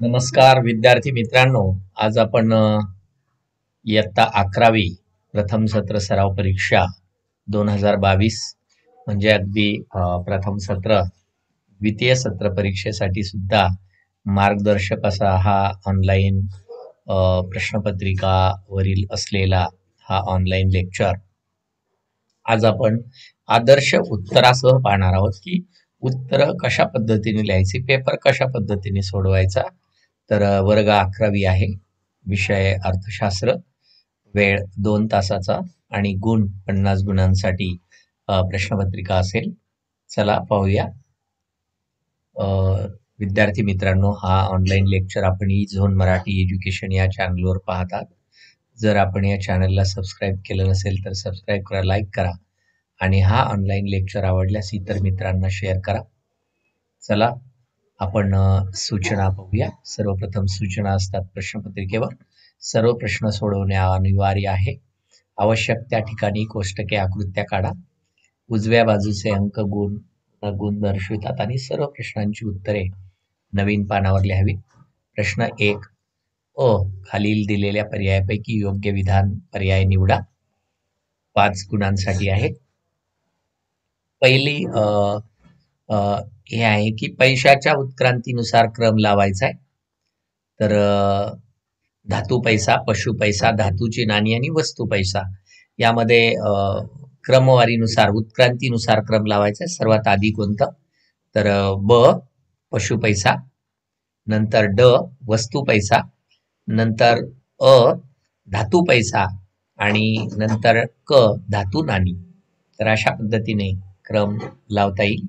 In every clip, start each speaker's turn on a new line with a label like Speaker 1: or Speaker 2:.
Speaker 1: नमस्कार विद्यार्थी मित्रांनो. आज आपण इयत्ता 11वी प्रथम सत्र सराव परीक्षा 2022 म्हणजे अगदी प्रथम सत्र द्वितीय सत्र परीक्षेसाठी सुद्धा मार्गदर्शक असा हा ऑनलाईन प्रश्नपत्रिकावरील असलेला हा ऑनलाईन लेक्चर आज आपण आदर्श उत्तरासह पाहणार आहोत की उत्तर कशा पद्धतीने लिहायचे, पेपर कशा पद्धतीने सोडवायचा. तर वर्ग 11वी आहे, विषय अर्थशास्त्र, वेळ 2 तासाचा आणि गुण 50 गुणांसाठी प्रश्नपत्रिका असेल. चला पाहूया. विद्यार्थी मित्रांनो, हा ऑनलाईन लेक्चर आपण झोन मराठी एज्युकेशन या चॅनलवर पाहतात. जर आपण या चॅनलला सबस्क्राईब केलं नसेल तर सबस्क्राईब करा, लाईक करा आणि हा ऑनलाईन लेक्चर आवडल्यास इतर मित्रांना शेअर करा. चला आपण सूचना पाहूया. सर्वप्रथम सूचना असतात प्रश्नपत्रिकेवर. सर्व प्रश्न सोडवणे अनिवार्य आहे. आवश्यक त्या ठिकाणी कोष्टके आकृत्या काढा. उजव्या बाजूचे अंक गुण दर्शवितात आणि सर्व प्रश्नांची उत्तरे नवीन पानावर लिहावी. प्रश्न 1 खालील दिलेल्या पर्यायापैकी योग्य विधान पर्याय निवडा. 5 गुणांसाठी आहे. पहिली हे आहे की पैशाच्या उत्क्रांतीनुसार क्रम लावायचा आहे. तर धातू पैसा, पशु पैसा, धातूची नाणी आणि वस्तू पैसा यामध्ये क्रमवारीनुसार उत्क्रांतीनुसार क्रम लावायचा आहे. सर्वात आधी कोणतं? तर ब पशु पैसा, नंतर ड वस्तू पैसा, नंतर अ धातू पैसा आणि नंतर क धातू नाणी. तर अशा पद्धतीने क्रम लावता येईल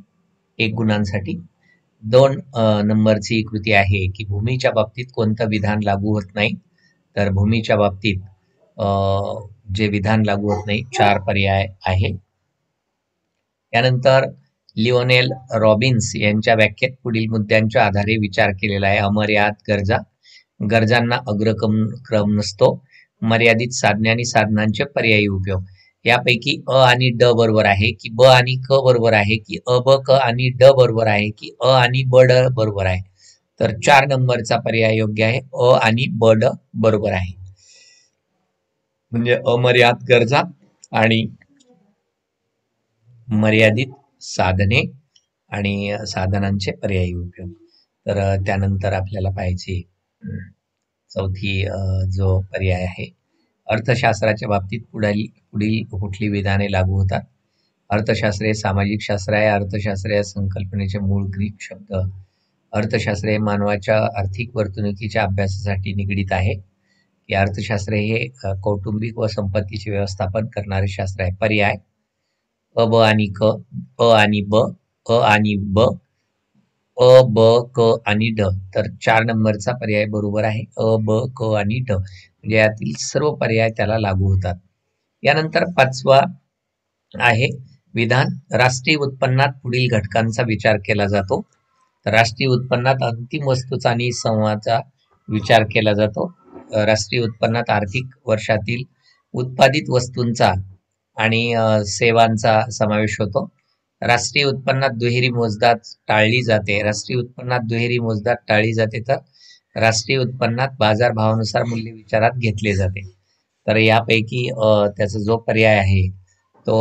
Speaker 1: 1 गुणांसाठी. 2 नंबरची कृती आहे की भूमीच्या बाबतीत कोणतं विधान लागू होत नाही. तर भूमीच्या बाबतीत जे विधान लागू होत नाही 4 पर्याय आहे. त्यानंतर लिओनेल रॉबिन्स यांच्या व्याख्येत पुढील मुद्द्यांच्या आधारे विचार केलेला आहे. अमर्याद गरजा, गरजांना अग्रक्रम नसतो, मर्यादित साधने आणि साधनांचे पर्यायी उपयोग. यापैकी अ आणि ड बरोबर आहे की ब आणि क बरोबर आहे की अ ब क आणि ड बरोबर आहे की अ आणि ब ड बरोबर आहे. तर 4 नंबरचा पर्याय योग्य आहे. अ आणि ब ड बरोबर आहे. म्हणजे अमर्याद गरजा आणि मर्यादित साधने आणि साधनांचे पर्यायी उपयोग. तर त्यानंतर आपल्याला पाहिजे चौथी जो पर्याय आहे, अर्थशास्त्राच्या बाबतीत पुढील कुठली विधाने लागू होतात. अर्थशास्त्र हे सामाजिक शास्त्र आहे. अर्थशास्त्र या संकल्पनेचे मूळ ग्रीक शब्द. अर्थशास्त्र हे मानवाच्या आर्थिक वर्तणुकीच्या अभ्यासासाठी निगडित आहे. की अर्थशास्त्र हे कौटुंबिक व संपत्तीचे व्यवस्थापन करणारे शास्त्र आहे. पर्याय अ ब आणि क, अ आणि ब, अ आणि ब, अ ब क आणि ड. तर 4 नंबरचा पर्याय बरोबर आहे. अ ब क आणि ड म्हणजे यातील सर्व पर्याय त्याला लागू होतात. यानंतर 5वा आहे विधान, राष्ट्रीय उत्पन्नात पुढील घटकांचा विचार केला जातो. तर राष्ट्रीय उत्पन्नात अंतिम वस्तूचा आणि सेवांचा विचार केला जातो. राष्ट्रीय उत्पन्नात आर्थिक वर्षातील उत्पादित वस्तूंचा आणि सेवांचा समावेश होतो. राष्ट्रीय उत्पन्नात दुहेरी मोजदाद टाळली जाते. राष्ट्रीय उत्पन्नात दुहेरी मोजदाद टाळली जाते तर राष्ट्रीय उत्पन्नात बाजारभावानुसार मूल्य विचारात घेतले जाते. तर यापैकी त्याचा जो पर्याय आहे तो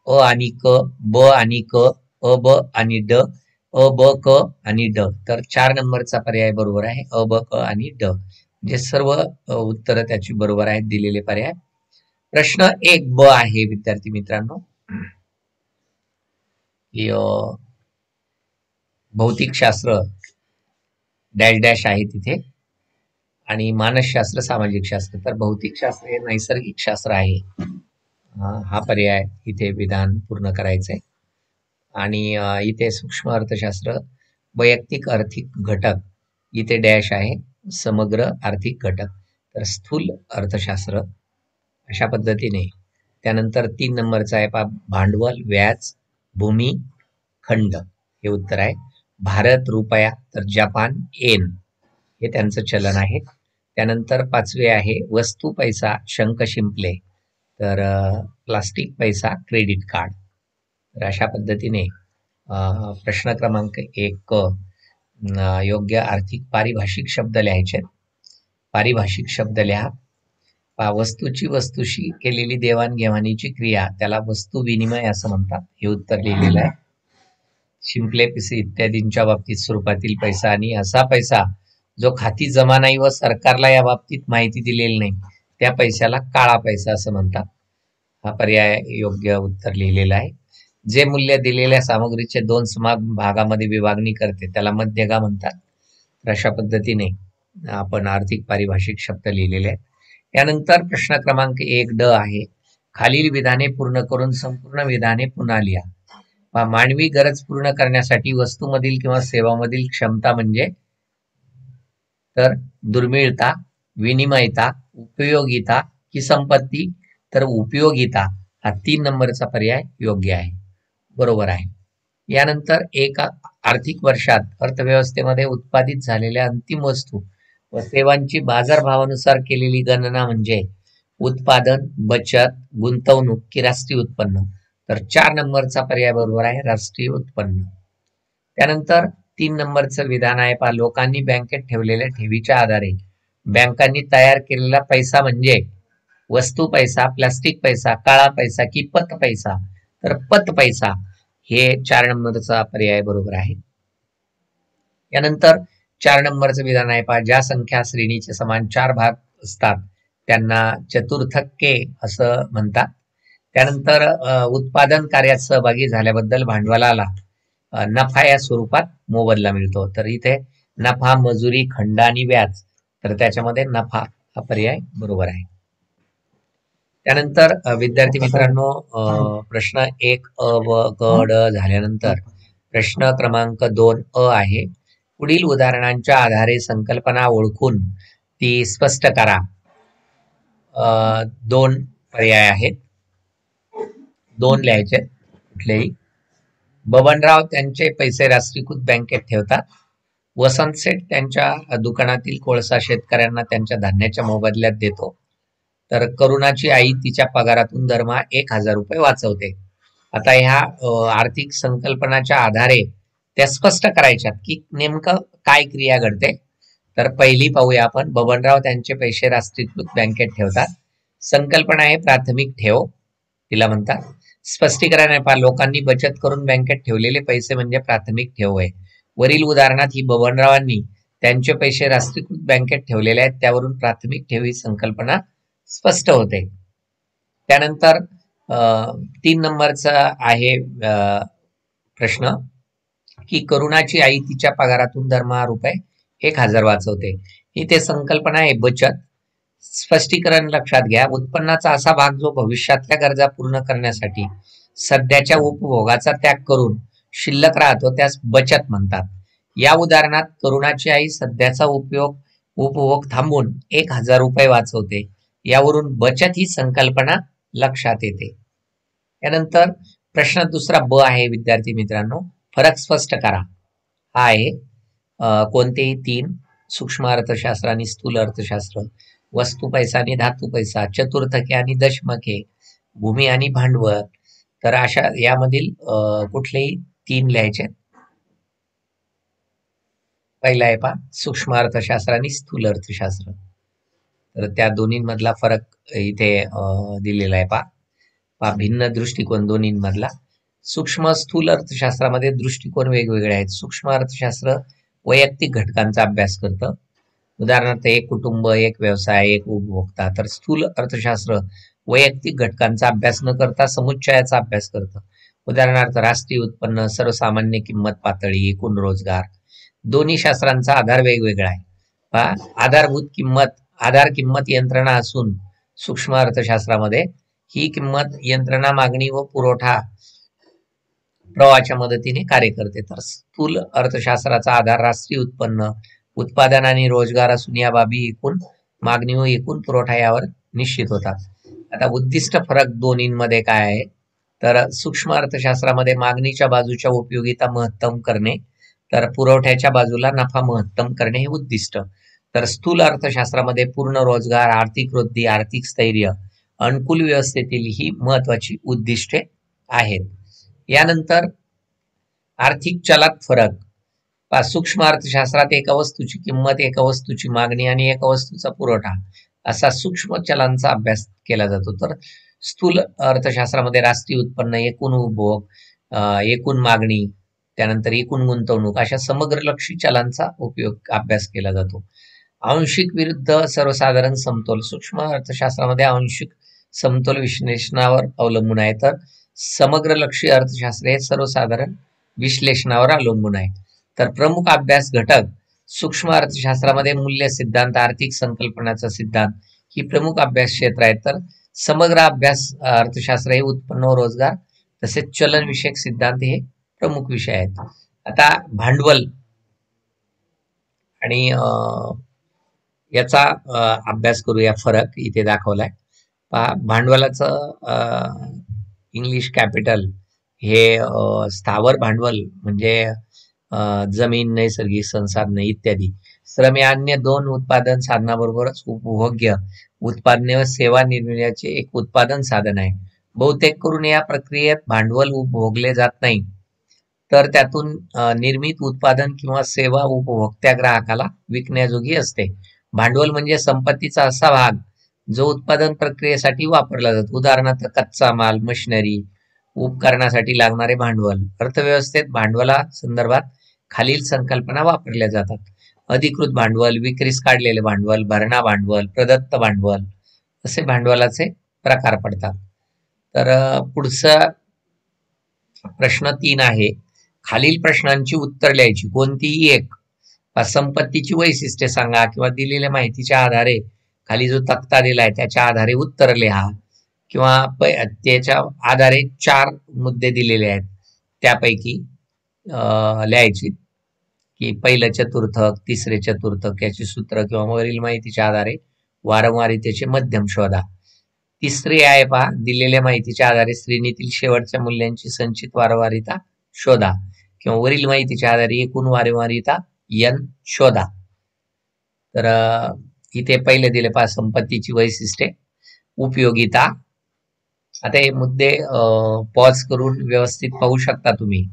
Speaker 1: अ आणि क, ब आणि क, अ ब आणि ड, अ ब क आणि ड. तर 4 नंबरचा पर्याय बरोबर आहे. अ ब क आणि ड म्हणजे सर्व उत्तर त्याची बरोबर आहेत दिलेले पर्याय. प्रश्न 1 ब आहे विद्यार्थी मित्रांनो, की भौतिकशास्त्र डॅश डॅश आहे तिथे आणि मानसशास्त्र सामाजिक शास्त्र. तर भौतिकशास्त्र हे नैसर्गिक शास्त्र आहे. हा पर्याय इथे विधान पूर्ण करायचंय. आणि इथे सूक्ष्म अर्थशास्त्र वैयक्तिक आर्थिक घटक, इथे डॅश आहे समग्र आर्थिक घटक. तर स्थूल अर्थशास्त्र अशा पद्धतीने. त्यानंतर 3 नंबरचा आहे भांडवल, व्याज, भूमी, खंड हे उत्तर आहे. भारत रुपया, तर जपान येन हे त्यांचं चलन आहे. त्यानंतर 5वे आहे वस्तू पैसा, शंख शिंपले, तर प्लास्टिक पैसा, क्रेडिट कार्ड. तर अशा पद्धतीने प्रश्न क्रमांक 1 क योग्य आर्थिक पारिभाषिक शब्द लिहायचे. पारिभाषिक शब्द लिहा. वस्तूची वस्तूशी केलेली देवाणघेवाणीची क्रिया त्याला वस्तू विनिमय असं म्हणतात. हे उत्तर लिहिलेलं आहे. शिंपले पिसे इत्यादींच्या बाबतीत स्वरूपातील पैसा आणि असा पैसा जो खाती जमा नाही व सरकारला या बाबतीत माहिती दिलेली नाही त्या पैशाला काळा पैसा असं म्हणतात. हा पर्याय योग्य उत्तर लिहिलेला आहे. जे मूल्य दिलेल्या सामग्रीचे दोन समान भागामध्ये विभागणी करते त्याला मध्यगा म्हणतात. तर अशा पद्धतीने आपण आर्थिक पारिभाषिक शब्द लिहिलेले आहेत. यानंतर प्रश्न क्रमांक 1 ड आहे. खालील विधाने पूर्ण करून संपूर्ण विधाने पुन्हा लिहा. मानवी गरज पूर्ण करण्यासाठी वस्तूमधील किंवा सेवामधील क्षमता म्हणजे तर दुर्मिळता, विनिमयता, उपयोगिता ही संपत्ती. तर उपयोगिता हा 3 नंबरचा पर्याय योग्य आहे, बरोबर आहे. यानंतर एका आर्थिक वर्षात अर्थव्यवस्थेमध्ये उत्पादित झालेल्या अंतिम वस्तू व सेवांची बाजारभावानुसार केलेली गणना म्हणजे उत्पादन, बचत, गुंतवणूक की राष्ट्रीय उत्पन्न. तर 4 नंबरचा पर्याय बरोबर आहे, राष्ट्रीय उत्पन्न. त्यानंतर 3 नंबरचं विधान आहे पहा. लोकांनी बँकेत ठेवलेल्या ठेवीच्या आधारे बँकांनी तयार केलेला पैसा म्हणजे वस्तू पैसा, प्लास्टिक पैसा, काळा पैसा की पत पैसा. तर पत पैसा हे 4 नंबरचा पर्याय बरोबर आहे. यानंतर 4 नंबरचं विधान आहे पहा. ज्या संख्या श्रेणीचे समान 4 भाग असतात त्यांना चतुर्थके असं म्हणतात. त्यानंतर उत्पादन कार्यात सहभागी झाल्याबद्दल भांडवलाला नफा या स्वरूपात मोबदला मिळतो. तर इथे नफा, मजुरी, खंड आणि व्याज, तर त्याच्यामध्ये नफा हा पर्याय बरोबर आहे. त्यानंतर विद्यार्थी मित्रांनो, प्रश्न 1 अ व ग ड झाल्यानंतर प्रश्न क्रमांक 2 अ आहे. पुढील उदाहरणांच्या आधारे संकल्पना ओळखून ती स्पष्ट करा. 2 पर्याय आहेत, 2 लिहायचे कुठलेही. बबनराव त्यांचे पैसे राष्ट्रीयकृत बँकेत ठेवतात. वसंत सेठ त्यांच्या दुकानातील कोळसा शेतकऱ्यांना त्यांच्या धान्याच्या मोबदल्यात देतो. तर करुणाची आई तिच्या पगारातून दरमहा 1,000 रुपये वाचवते. आता ह्या आर्थिक संकल्पनाच्या आधारे त्या स्पष्ट करायच्यात की नेमकं काय क्रिया घडते. तर पहिली पाहूया आपण. बबनराव त्यांचे पैसे राष्ट्रीयकृत बँकेत ठेवतात. संकल्पना आहे प्राथमिक ठेव, तिला म्हणतात. स्पष्टीकरण आहे पहा. लोकांनी बचत करून बँकेत ठेवलेले पैसे म्हणजे प्राथमिक ठेव आहे. वरील उदाहरणात ही बबनरावांनी त्यांचे पैसे राष्ट्रीयकृत बँकेत ठेवलेले आहेत, त्यावरून प्राथमिक ठेव ही संकल्पना स्पष्ट होते. त्यानंतर 3 नंबरचा आहे प्रश्न की करुणाची आई तिच्या पगारातून दरमहा रुपये 1,000 वाचवते. ही ते संकल्पना आहे बचत. स्पष्टीकरण लक्षात घ्या. उत्पन्नाचा असा भाग जो भविष्यातल्या गरजा पूर्ण करण्यासाठी सध्याच्या उपभोगाचा त्याग करून शिल्लक राहतो त्यास बचत म्हणतात. या उदाहरणात करुणाची आई सध्याचा उपभोग थांबून 1,000 रुपये वाचवते. यावरून बचत ही संकल्पना लक्षात येते. यानंतर प्रश्न दुसरा ब आहे विद्यार्थी मित्रांनो. फरक स्पष्ट करा. हा आहे कोणतेही 3: सूक्ष्म अर्थशास्त्र आणि स्थूल अर्थशास्त्र, वस्तू पैसा आणि धातू पैसा, चतुर्थके आणि दशमके, भूमी आणि भांडवल. तर अशा यामधील कुठलेही 3 लिहायचे. पहिला आहे पहा सूक्ष्म अर्थशास्त्र आणि स्थूल अर्थशास्त्र. तर त्या दोन्हींमधला फरक इथे दिलेला आहे पहा. भिन्न दृष्टिकोन दोन्हींमधला. सूक्ष्म स्थूल अर्थशास्त्रामध्ये दृष्टिकोन वेगवेगळे आहेत. सूक्ष्म अर्थशास्त्र वैयक्तिक घटकांचा अभ्यास करतं. उदाहरणार्थ एक कुटुंब, एक व्यवसाय, एक उपभोक्ता. तर स्थूल अर्थशास्त्र वैयक्तिक घटकांचा अभ्यास न करता समुच्चयाचा अभ्यास करतं. उदाहरणार्थ राष्ट्रीय उत्पन्न, सर्वसामान्य किंमत पातळी, एकूण रोजगार. दोन्ही शास्त्रांचा आधार वेगवेगळा आहे. आधार किंमत यंत्रणा असून सूक्ष्म अर्थशास्त्रामध्ये ही किंमत यंत्रणा मागणी व पुरवठा प्रवाहाच्या मदतीने कार्य करते. तर स्थूल अर्थशास्त्राचा आधार राष्ट्रीय उत्पन्न, उत्पादन आणि रोजगार असून या बाबी एकूण मागणी व एकूण पुरवठा यावर निश्चित होतात. आता उद्दिष्ट फरक दोन्हींमध्ये काय आहे. तर सूक्ष्म अर्थशास्त्रामध्ये मागणीच्या बाजूच्या उपयोगिता महत्तम करणे, तर पुरवठ्याच्या बाजूला नफा महत्तम करणे हे उद्दिष्ट. तर स्थूल अर्थशास्त्रामध्ये पूर्ण रोजगार, आर्थिक वृद्धी, आर्थिक स्थैर्य, अनुकूल व्यवस्थेतील ही महत्वाची उद्दिष्टे आहेत. यानंतर आर्थिक चलात फरक. सूक्ष्म अर्थशास्त्रात एका वस्तूची किंमत, एका वस्तूची मागणी आणि एका वस्तूचा पुरवठा असा सूक्ष्म चलांचा अभ्यास केला जातो. तर स्थूल अर्थशास्त्रामध्ये राष्ट्रीय उत्पन्न, एकूण उपभोग, एकूण मागणी, त्यानंतर एकूण गुंतवणूक अशा समग्रलक्षी चलांचा अभ्यास केला जातो. आंशिक विरुद्ध सर्वसाधारण समतोल. सूक्ष्म अर्थशास्त्रामध्ये आंशिक समतोल विश्लेषणावर अवलंबून आहे, तर समग्रलक्षी अर्थशास्त्र हे सर्वसाधारण विश्लेषणावर अवलंबून आहे. तर प्रमुख अभ्यास घटक सूक्ष्म अर्थशास्त्रामध्ये मूल्य सिद्धांत, आर्थिक संकल्पनाचा सिद्धांत ही प्रमुख अभ्यास क्षेत्र आहेत. तर समग्र अभ्यास अर्थशास्त्र हे उत्पन्न व रोजगार तसेच चलन विषयक सिद्धांत हे प्रमुख विषय आहेत. आता भांडवल आणि याचा अभ्यास करूया. फरक इथे दाखवलाय पहा. भांडवलाचं इंग्लिश कॅपिटल हे स्थावर भांडवल म्हणजे जमीन, नैसर्गिक संसाधने इत्यादी, श्रम या अन्य दोन उत्पादन साधनाबरोबरच उपभोग्य उत्पादने व सेवा निर्मितीचे एक उत्पादन साधन आहे. बहुतेक करून या प्रक्रियेत भांडवल उपभोगले जात नाही, तर त्यातून निर्मित उत्पादन किंवा सेवा उपभोक्त्या ग्राहकाला विकण्याजोगी असते. भांडवल म्हणजे संपत्तीचा असा भाग जो उत्पादन प्रक्रियेसाठी वापरला जातो. उदाहरणार्थ कच्चा माल, मशिनरी, उपकरणासाठी लागणारे भांडवल. अर्थव्यवस्थेत भांडवला संदर्भात खालील संकल्पना वापरल्या जातात: अधिकृत भांडवल, विक्रीस काढलेले भांडवल, भरणा भांडवल, प्रदत्त भांडवल असे भांडवलाचे प्रकार पडतात. तर पुढचा प्रश्न 3 आहे. खालील प्रश्नांची उत्तर लिहायची, कोणतीही एक. संपत्तीची वैशिष्ट्ये सांगा किंवा दिलेल्या माहितीच्या आधारे खाली जो तक्ता दिलाय त्याच्या आधारे उत्तर लिहा, किंवा त्याच्या आधारे 4 मुद्दे दिलेले आहेत त्यापैकी लिहायची की पहिलं चतुर्थक, तिसरे चतुर्थक याची सूत्र किंवा वरील माहितीच्या आधारे वारंवारितेचे मध्यम शोधा. तिसरी आहे पहा, दिलेल्या माहितीच्या आधारे श्रेणीतील शेवटच्या मूल्यांची संचित वारंवारिता शोधा किंवा वरील माहितीच्या आधारे एकूण वारंवारिता n शोधा. तर इथे पहिले दिले पहा, संपत्तीची वैशिष्ट्ये, उपयोगिता. आता हे मुद्दे पॉज करून व्यवस्थित पाहू शकता तुम्ही.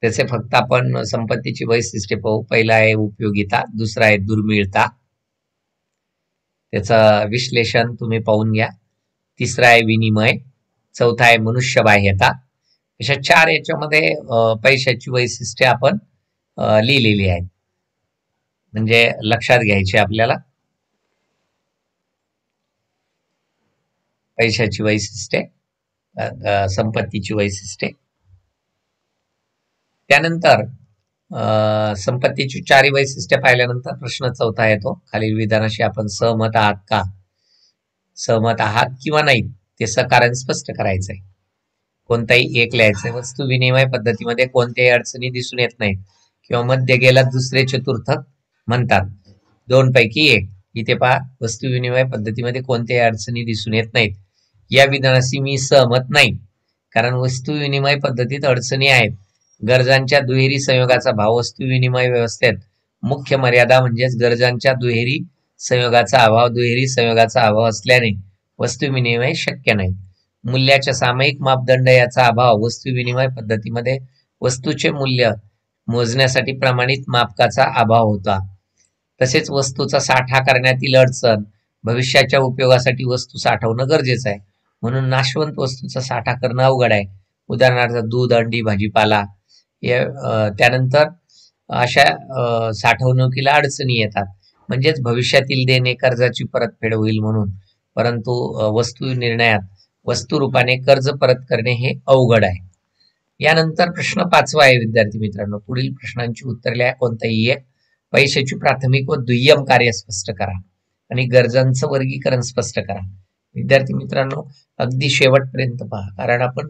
Speaker 1: त्याचे फक्त आपण संपत्तीची वैशिष्ट्ये पाहू. पहिला आहे उपयोगिता, दुसरा आहे दुर्मिळता, त्याचं विश्लेषण तुम्ही पाहून घ्या. तिसरा आहे विनिमय, चौथा आहे मनुष्यबाह्यता. अशा 4 याच्यामध्ये पैशाची वैशिष्ट्ये आपण लिहिलेली आहेत, म्हणजे लक्षात घ्यायची आपल्याला. पैशाची वैशिष्ट्ये, संपत्तीची वैशिष्ट्ये. त्यानंतर संपत्तीची 4 वैशिष्ट्ये पाहिल्यानंतर प्रश्न चौथा येतो, खालील विधानाशी आपण सहमत आहात का? सहमत आहात किंवा नाही ते सकारण स्पष्ट करायचंय. कोणताही एक लिहायचंय. वस्तू विनिमय पद्धतीमध्ये कोणत्याही अडचणी दिसून येत नाहीत किंवा मध्य गेला दुसरे चतुर्थक म्हणतात. 2 पैकी 1. इथे पहा, वस्तू विनिमय पद्धतीमध्ये कोणत्याही अडचणी दिसून येत नाहीत या विधानाशी मी सहमत नाही, कारण वस्तू विनिमय पद्धतीत अडचणी आहेत. गरजांच्या दुहेरी संयोगाचा भाव. वस्तू विनिमय व्यवस्थेत मुख्य मर्यादा म्हणजेच गरजांच्या दुहेरी संयोगाचा अभाव. दुहेरी संयोगाचा अभाव असल्याने वस्तू विनिमय शक्य नाही. मूल्याच्या सामायिक मापदंड याचा अभाव. वस्तू विनिमय पद्धतीमध्ये वस्तूचे मूल्य मोजण्यासाठी प्रमाणित मापकाचा अभाव होता. तसेच वस्तूचा साठा करण्यातील अडचण. भविष्याच्या उपयोगासाठी वस्तू साठवणं गरजेचं आहे, म्हणून नाशवंत वस्तूचा साठा करणं अवघड आहे. उदाहरणार्थ दूध, अंडी, भाजीपाला. त्यानंतर अशा साठवणुकीला अडचणी येतात, म्हणजेच भविष्यातील देणे, कर्जाची परतफेड होईल म्हणून. परंतु वस्तू निर्णयात वस्तू रूपाने कर्ज परत करणे हे अवघड आहे. यानंतर प्रश्न 5वा आहे विद्यार्थी मित्रांनो. पुढील प्रश्नांची उत्तर लिहा, कोणताही एक. पैशाची प्राथमिक व दुय्यम कार्य स्पष्ट करा आणि गरजांचं वर्गीकरण स्पष्ट करा. विद्यार्थी मित्रांनो, अगदी शेवटपर्यंत पहा, कारण आपण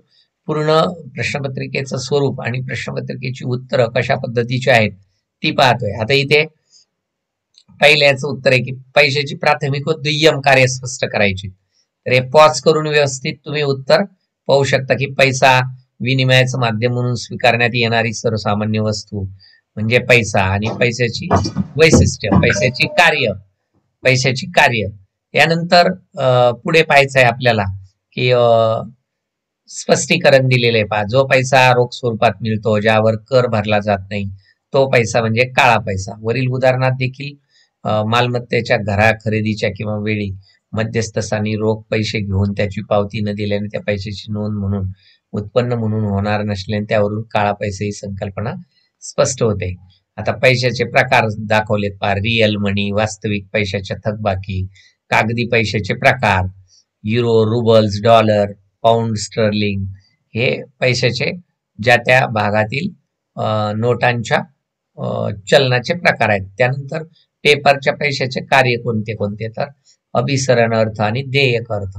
Speaker 1: पूर्ण प्रश्नपत्रिकेचं स्वरूप आणि प्रश्नपत्रिकेची उत्तरं कशा पद्धतीची आहेत ती पाहतोय. आता इथे पहिल्याचं उत्तर आहे की पैशाची प्राथमिक व दुय्यम कार्य स्पष्ट करायची. तर हे पॉज करून व्यवस्थित तुम्ही उत्तर पाहू शकता की पैसा विनिमयाचं माध्यम म्हणून स्वीकारण्यात येणारी सर्वसामान्य वस्तू म्हणजे पैसा, आणि पैशाची वैशिष्ट्य, पैशाची कार्य. यानंतर पुढे पाहायचं आहे आपल्याला की स्पष्टीकरण दिलेले पहा. जो पैसा रोख स्वरूपात मिळतो, ज्यावर कर भरला जात नाही, तो पैसा म्हणजे काळा पैसा. वरील उदाहरणात देखील मालमत्तेच्या घरा खरेदीच्या किंवा वेळी मध्यस्थानी रोख पैसे घेऊन त्याची पावती न दिल्याने त्या पैशाची नोंद म्हणून उत्पन्न म्हणून होणार नसल्याने त्यावरून काळा पैसा ही संकल्पना स्पष्ट होते. आता पैशाचे प्रकार दाखवलेत पहा. रिअल मनी, वास्तविक पैशाच्या थकबाकी, कागदी पैशाचे प्रकार, euro, roubles, dollar, pound sterling हे पैशाचे ज्या त्या भागातील नोटांच्या चलनाचे प्रकार आहेत. त्यानंतर पेपरच्या पैशाचे कार्य कोणते कोणते, तर अभिसरण अर्थ आणि देयक अर्थ.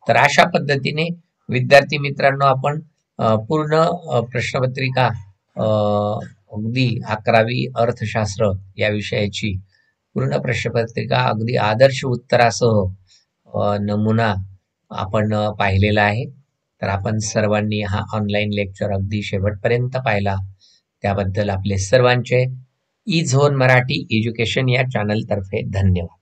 Speaker 1: तर अशा पद्धतीने विद्यार्थी मित्रांनो आपण पूर्ण प्रश्नपत्रिका अगदी 11वी अर्थशास्त्र या विषयाची पूर्ण प्रश्नपत्रिका अगदी आदर्श उत्तरासह नमुना आपण पाहिलेला आहे. तर आपण सर्वांनी हा ऑनलाईन लेक्चर अगदी शेवटपर्यंत पाहिला त्याबद्दल आपले सर्वांचे इझोन मराठी एज्युकेशन या चॅनल तर्फे धन्यवाद.